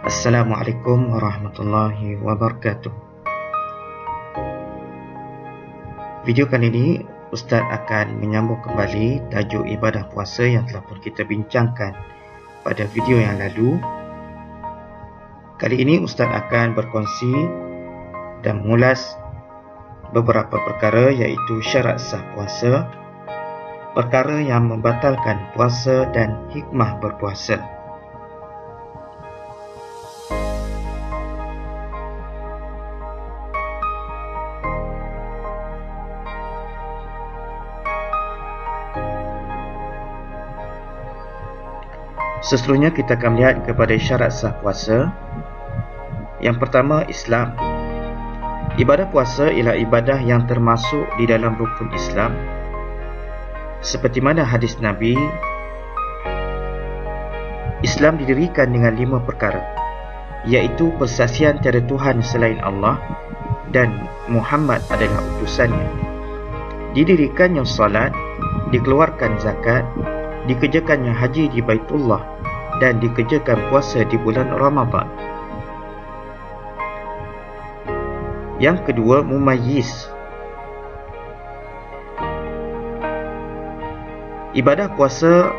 Assalamualaikum warahmatullahi wabarakatuh. Video kali ini Ustaz akan menyambung kembali tajuk ibadah puasa yang telah pun kita bincangkan pada video yang lalu. Kali ini Ustaz akan berkongsi dan mengulas beberapa perkara, iaitu syarat sah puasa, perkara yang membatalkan puasa dan hikmah berpuasa. Seterusnya kita akan melihat kepada syarat sah puasa. Yang pertama, Islam. Ibadah puasa ialah ibadah yang termasuk di dalam rukun Islam. Seperti mana hadis Nabi, Islam didirikan dengan 5 perkara, iaitu persaksian tiada Tuhan selain Allah dan Muhammad adalah utusannya, didirikannya salat, dikeluarkan zakat, dikerjakannya haji di Baitullah, dan dikerjakan puasa di bulan Ramadan. Yang kedua, mumayyiz. Ibadah puasa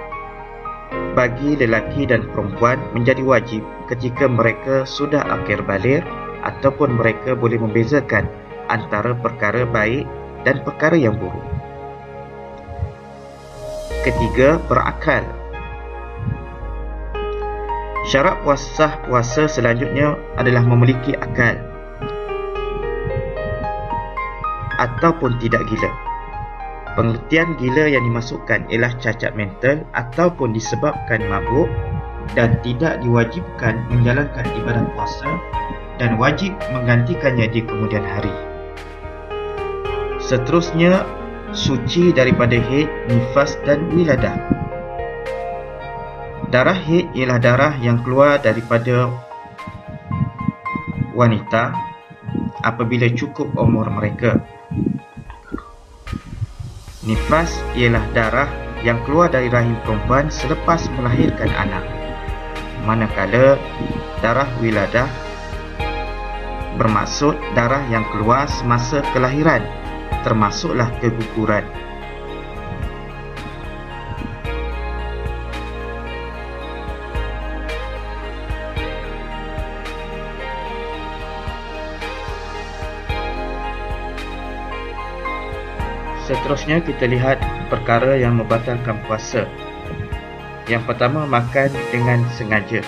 bagi lelaki dan perempuan menjadi wajib ketika mereka sudah akil baligh ataupun mereka boleh membezakan antara perkara baik dan perkara yang buruk. Ketiga, berakal. Syarat sah puasa selanjutnya adalah memiliki akal ataupun tidak gila. Pengertian gila yang dimasukkan ialah cacat mental ataupun disebabkan mabuk dan tidak diwajibkan menjalankan ibadah puasa dan wajib menggantikannya di kemudian hari. Seterusnya, suci daripada haid, nifas dan wiladah. Darah haid ialah darah yang keluar daripada wanita apabila cukup umur mereka. Nifas ialah darah yang keluar dari rahim perempuan selepas melahirkan anak. Manakala darah wiladah bermaksud darah yang keluar semasa kelahiran, termasuklah keguguran. Seterusnya kita lihat perkara yang membatalkan puasa. Yang pertama, makan dengan sengaja,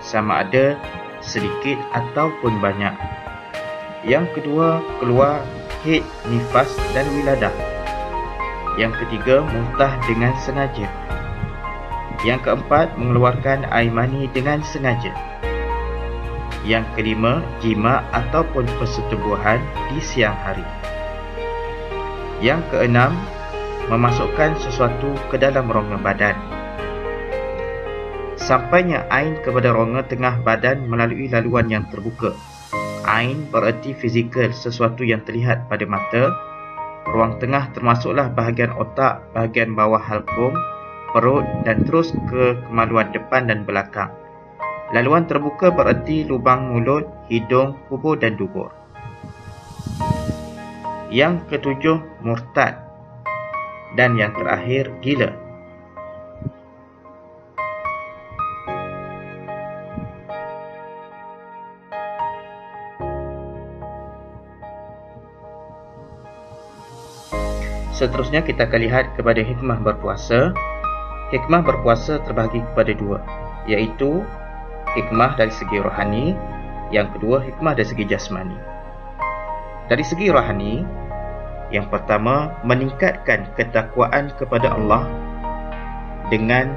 sama ada sedikit ataupun banyak. Yang kedua, keluar haid, nifas dan wiladah. Yang ketiga, muntah dengan sengaja. Yang keempat, mengeluarkan air mani dengan sengaja. Yang kelima, jima ataupun persetubuhan di siang hari. Yang keenam, memasukkan sesuatu ke dalam rongga badan. Sampainya ain kepada rongga tengah badan melalui laluan yang terbuka. Ain bererti fizikal, sesuatu yang terlihat pada mata. Ruang tengah termasuklah bahagian otak, bahagian bawah halkum, perut dan terus ke kemaluan depan dan belakang. Laluan terbuka bererti lubang mulut, hidung, kubur dan dubur. Yang ketujuh, murtad. Dan yang terakhir, gila. Seterusnya kita akan lihat kepada hikmah berpuasa. Hikmah berpuasa terbahagi kepada 2, iaitu hikmah dari segi rohani, yang kedua hikmah dari segi jasmani. Dari segi rohani, yang pertama, meningkatkan ketakwaan kepada Allah dengan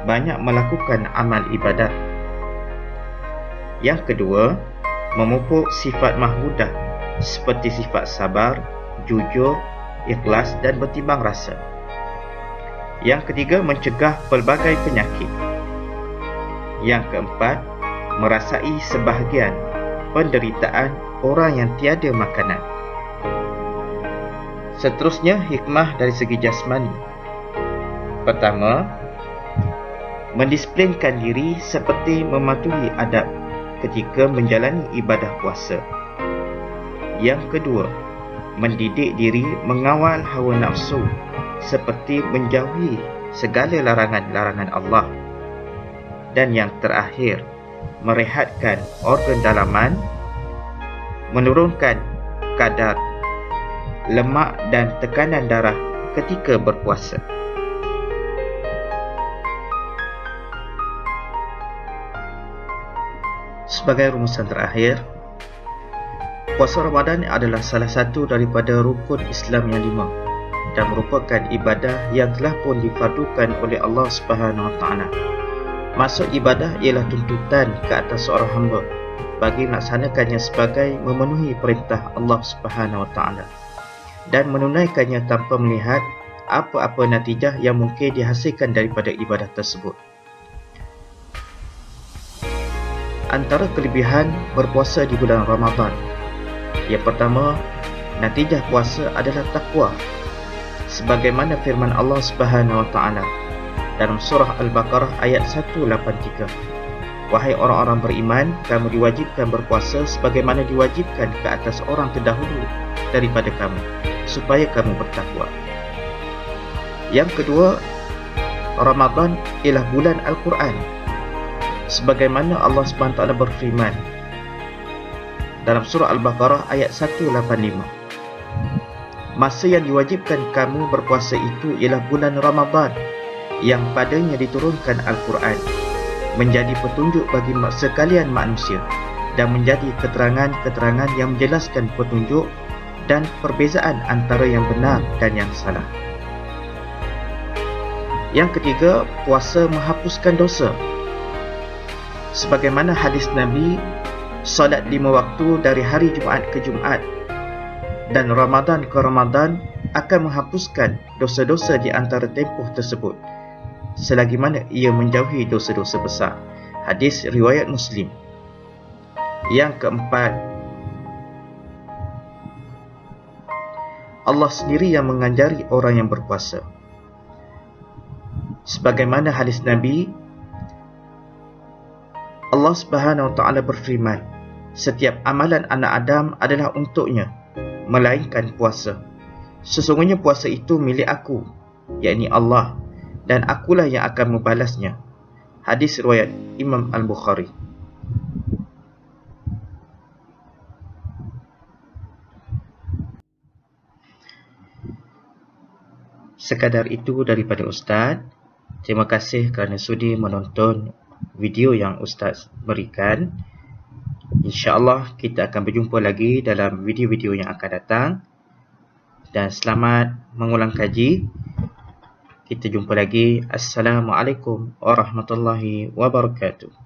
banyak melakukan amal ibadat. Yang kedua, memupuk sifat mahmudah seperti sifat sabar, jujur, ikhlas dan bertimbang rasa. Yang ketiga, mencegah pelbagai penyakit. Yang keempat, merasai sebahagian penderitaan orang yang tiada makanan. Seterusnya, hikmah dari segi jasmani. Pertama, mendisiplinkan diri seperti mematuhi adab ketika menjalani ibadah puasa. Yang kedua, mendidik diri mengawal hawa nafsu seperti menjauhi segala larangan-larangan Allah. Dan yang terakhir, merehatkan organ dalaman, menurunkan kadar lemak dan tekanan darah ketika berpuasa. Sebagai rumusan terakhir, puasa Ramadan adalah salah satu daripada rukun Islam yang 5 dan merupakan ibadah yang telah pun difardukan oleh Allah Subhanahu Wa Taala. Maksud ibadah ialah tuntutan ke atas seorang hamba bagi melaksanakannya sebagai memenuhi perintah Allah Subhanahu Wa Taala dan menunaikannya tanpa melihat apa-apa natijah yang mungkin dihasilkan daripada ibadah tersebut. Antara kelebihan berpuasa di bulan Ramadan, yang pertama, natijah puasa adalah takwa. Sebagaimana firman Allah Subhanahu Wa Taala dalam surah Al-Baqarah ayat 183. Wahai orang-orang beriman, kamu diwajibkan berpuasa sebagaimana diwajibkan ke atas orang terdahulu daripada kamu, supaya kamu bertakwa. Yang kedua, Ramadan ialah bulan Al-Quran. Sebagaimana Allah SWT berfirman dalam surah Al-Baqarah ayat 185. Masa yang diwajibkan kamu berpuasa itu ialah bulan Ramadan yang padanya diturunkan Al-Quran, menjadi petunjuk bagi sekalian manusia dan menjadi keterangan-keterangan yang menjelaskan petunjuk dan perbezaan antara yang benar dan yang salah. Yang ketiga, puasa menghapuskan dosa. Sebagaimana hadis Nabi, salat 5 waktu dari hari Jumaat ke Jumaat dan Ramadan ke Ramadan akan menghapuskan dosa-dosa di antara tempoh tersebut, selagi mana ia menjauhi dosa-dosa besar. Hadis riwayat Muslim. Yang keempat, Allah sendiri yang mengajari orang yang berpuasa. Sebagaimana hadis Nabi, Allah Subhanahu Wa Taala berfirman, setiap amalan anak Adam adalah untuknya, melainkan puasa. Sesungguhnya puasa itu milik aku, yakni Allah, dan akulah yang akan membalasnya. Hadis riwayat Imam Al-Bukhari. Sekadar itu daripada Ustaz. Terima kasih kerana sudi menonton video yang Ustaz berikan. InsyaAllah kita akan berjumpa lagi dalam video-video yang akan datang. Dan selamat mengulang kaji. Kita jumpa lagi. Assalamualaikum warahmatullahi wabarakatuh.